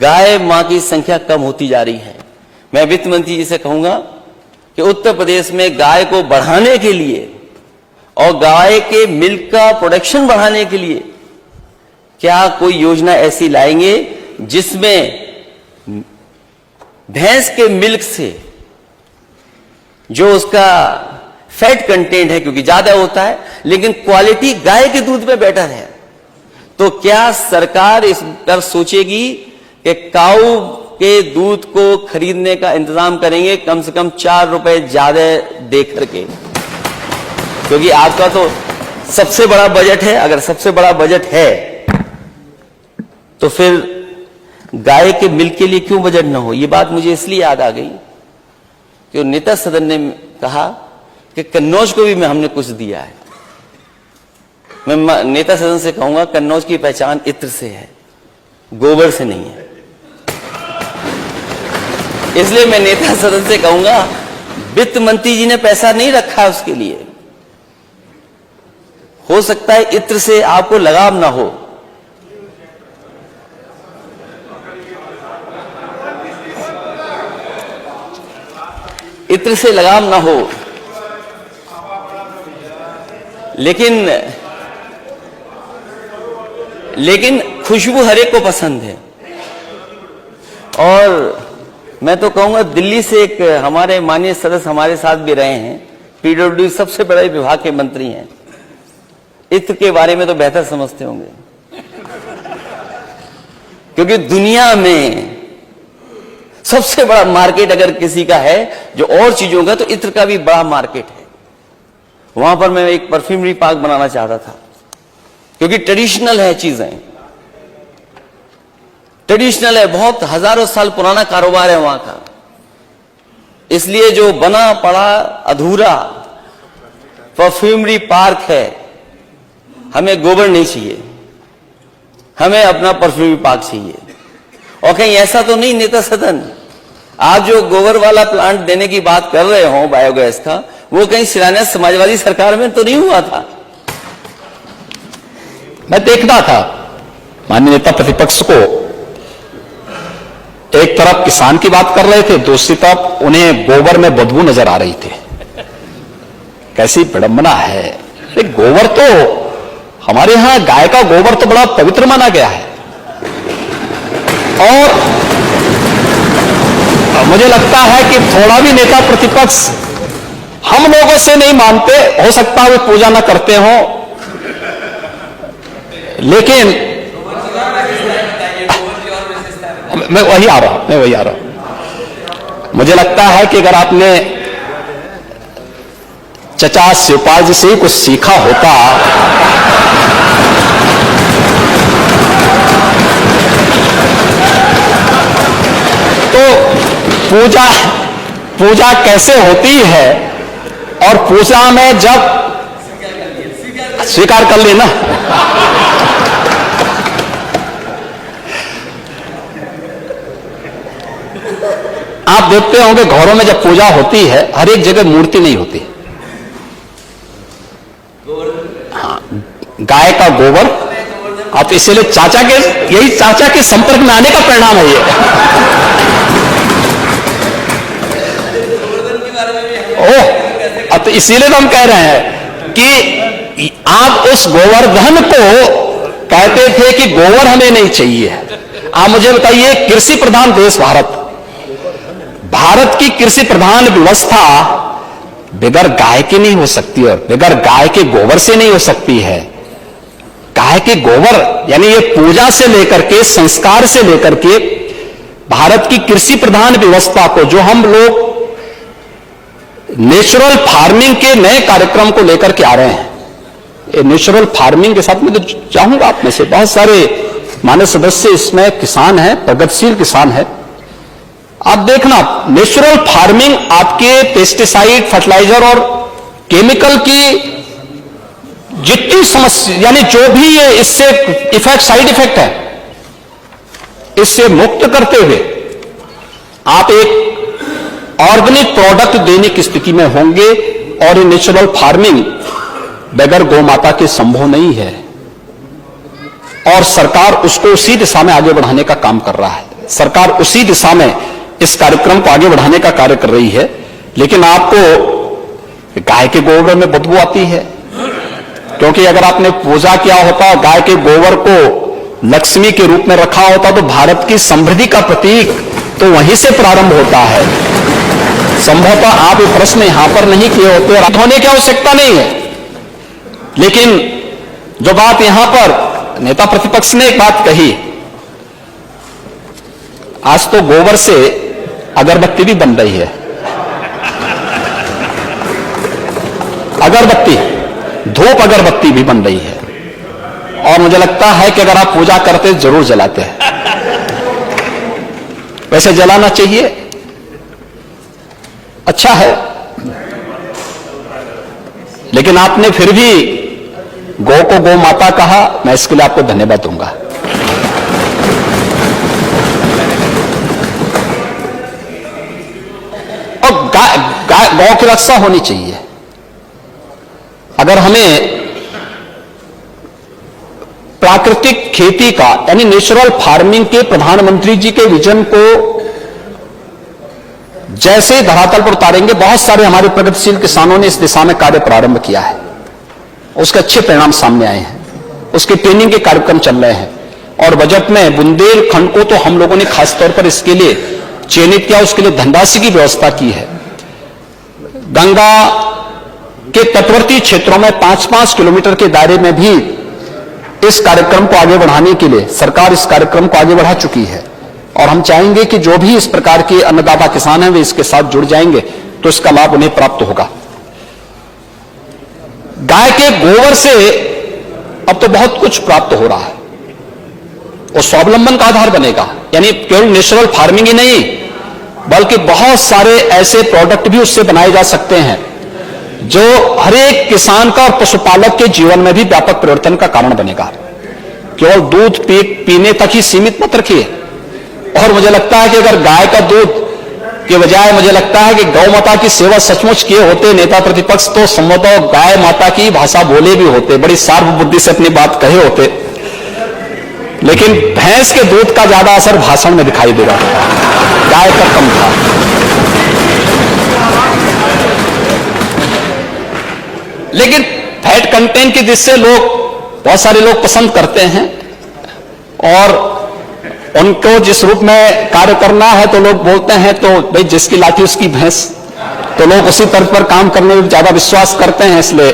गाय मां की संख्या कम होती जा रही है। मैं वित्त मंत्री जी से कहूंगा कि उत्तर प्रदेश में गाय को बढ़ाने के लिए और गाय के मिल्क का प्रोडक्शन बढ़ाने के लिए क्या कोई योजना ऐसी लाएंगे जिसमें भैंस के मिल्क से जो उसका फैट कंटेंट है, क्योंकि ज्यादा होता है, लेकिन क्वालिटी गाय के दूध में बेटर है, तो क्या सरकार इस पर सोचेगी कि काऊ के दूध को खरीदने का इंतजाम करेंगे कम से कम 4 रुपए ज्यादा दे करके? क्योंकि आपका तो सबसे बड़ा बजट है। अगर सबसे बड़ा बजट है तो फिर गाय के मिल्क के लिए क्यों बजट ना हो? ये बात मुझे इसलिए याद आ गई कि नेता सदन ने कहा कि कन्नौज को भी हमने कुछ दिया है। मैं नेता सदन से कहूंगा कन्नौज की पहचान इत्र से है, गोबर से नहीं है। इसलिए मैं नेता सदन से कहूंगा वित्त मंत्री जी ने पैसा नहीं रखा है उसके लिए। हो सकता है इत्र से आपको लगाव ना हो, इत्र से लगाव ना हो, लेकिन खुशबू हर एक को पसंद है। और मैं तो कहूंगा दिल्ली से एक हमारे माननीय सदस्य हमारे साथ भी रहे हैं, पीडब्ल्यूडी सबसे बड़े विभाग के मंत्री हैं, इत्र के बारे में तो बेहतर समझते होंगे, क्योंकि दुनिया में सबसे बड़ा मार्केट अगर किसी का है जो और चीजों का, तो इत्र का भी बड़ा मार्केट है। वहां पर मैं एक परफ्यूमरी पार्क बनाना चाहता था, क्योंकि ट्रेडिशनल है, चीजें ट्रेडिशनल है, बहुत हजारों साल पुराना कारोबार है वहां का। इसलिए जो बना पड़ा अधूरा परफ्यूमरी पार्क है, हमें गोबर नहीं चाहिए, हमें अपना परफ्यूमरी पार्क चाहिए। और कहीं ऐसा तो नहीं नेता सदन, आप जो गोबर वाला प्लांट देने की बात कर रहे हो बायोगैस का, वो कहीं शिलान्यास समाजवादी सरकार में तो नहीं हुआ था? मैं देखता था माननीय नेता प्रतिपक्ष को, एक तरफ किसान की बात कर रहे थे, दूसरी तरफ उन्हें गोबर में बदबू नजर आ रही थी। कैसी विडंबना है। गोबर तो हमारे यहां गाय का गोबर तो बड़ा पवित्र माना गया है, और मुझे लगता है कि थोड़ा भी नेता प्रतिपक्ष हम लोगों से नहीं मानते, हो सकता है वे पूजा ना करते हो, लेकिन मैं वही आ रहा हूं। मुझे लगता है कि अगर आपने चचा शिवपाल जी से ही कुछ सीखा होता तो पूजा कैसे होती है, और पूजा में जब स्वीकार कर लेना, आप देखते होंगे घरों में जब पूजा होती है हर एक जगह मूर्ति नहीं होती। हाँ, गाय का गोबर, आप इसीलिए यही चाचा के संपर्क में आने का परिणाम है ये। ओह, तो इसीलिए तो हम कह रहे हैं कि आप उस गोवर्धन को कहते थे कि गोबर हमें नहीं चाहिए। आप मुझे बताइए, कृषि प्रधान देश भारत की कृषि प्रधान व्यवस्था बगैर गाय की नहीं हो सकती, और बगैर गाय के गोबर से नहीं हो सकती है। गाय के गोबर यानी ये पूजा से लेकर के, संस्कार से लेकर के, भारत की कृषि प्रधान व्यवस्था को जो हम लोग नेचुरल फार्मिंग के नए कार्यक्रम को लेकर के आ रहे हैं, ये नेचुरल फार्मिंग के साथ में तो चाहूंगा आप में से बहुत सारे माननीय सदस्य इसमें किसान हैं, प्रगतिशील किसान हैं। आप देखना, नेचुरल फार्मिंग आपके पेस्टिसाइड, फर्टिलाइजर और केमिकल की जितनी समस्या, यानी जो भी ये इससे इफेक्ट, साइड इफेक्ट है, इससे मुक्त करते हुए आप एक ऑर्गेनिक प्रोडक्ट देने की स्थिति में होंगे। और ये नेचुरल फार्मिंग बगैर गौ माता के संभव नहीं है, और सरकार उसको उसी दिशा में आगे बढ़ाने का काम कर रहा है। सरकार उसी दिशा में इस कार्यक्रम को आगे बढ़ाने का कार्य कर रही है। लेकिन आपको गाय के गोबर में बदबू आती है, क्योंकि अगर आपने पूजा किया होता, गाय के गोबर को लक्ष्मी के रूप में रखा होता, तो भारत की समृद्धि का प्रतीक तो वहीं से प्रारंभ होता है। संभवतः आप ये प्रश्न यहां पर नहीं किए होते और होने की आवश्यकता नहीं है। लेकिन जो बात यहां पर नेता प्रतिपक्ष ने एक बात कही, आज तो गोबर से अगरबत्ती भी बन रही है। अगरबत्ती, धूप अगरबत्ती भी बन रही है, और मुझे लगता है कि अगर आप पूजा करते जरूर जलाते हैं। वैसे जलाना चाहिए, अच्छा है, लेकिन आपने फिर भी गौ को गौ माता कहा, मैं इसके लिए आपको धन्यवाद दूंगा। और गौ की रक्षा होनी चाहिए। अगर हमें प्राकृतिक खेती का यानी नेचुरल फार्मिंग के प्रधानमंत्री जी के विजन को जैसे धरातल पर उतारेंगे, बहुत सारे हमारे प्रगतिशील किसानों ने इस दिशा में कार्य प्रारंभ किया है, उसके अच्छे परिणाम सामने आए हैं, उसके ट्रेनिंग के कार्यक्रम चल रहे हैं। और बजट में बुंदेलखंड को तो हम लोगों ने खासतौर पर इसके लिए चयनित किया, उसके लिए धनराशि की व्यवस्था की है। गंगा के तटवर्ती क्षेत्रों में 5-5 किलोमीटर के दायरे में भी इस कार्यक्रम को आगे बढ़ाने के लिए सरकार इस कार्यक्रम को आगे बढ़ा चुकी है, और हम चाहेंगे कि जो भी इस प्रकार के अन्नदाता किसान हैं वे इसके साथ जुड़ जाएंगे तो इसका लाभ उन्हें प्राप्त होगा। गाय के गोबर से अब तो बहुत कुछ प्राप्त हो रहा है, वो स्वावलंबन का आधार बनेगा। यानी केवल नेचुरल फार्मिंग ही नहीं, बल्कि बहुत सारे ऐसे प्रोडक्ट भी उससे बनाए जा सकते हैं जो हर एक किसान का और पशुपालक के जीवन में भी व्यापक परिवर्तन का कारण बनेगा। केवल दूध पीने तक ही सीमित मत रखिए। और मुझे लगता है कि अगर गाय का दूध के बजाय मुझे लगता है कि गौ माता की सेवा सचमुच किए होते नेता प्रतिपक्ष, तो संभवतः गाय माता की भाषा बोले भी होते, बड़ी सार्व बुद्धि से अपनी बात कहे होते। लेकिन भैंस के दूध का ज्यादा असर भाषण में दिखाई देगा, गाय का कम था। लेकिन फैट कंटेंट की जिससे बहुत सारे लोग पसंद करते हैं, और उनको जिस रूप में कार्य करना है तो लोग बोलते हैं तो भाई जिसकी लाठी उसकी भैंस, तो लोग उसी तर्ज पर काम करने में ज्यादा विश्वास करते हैं। इसलिए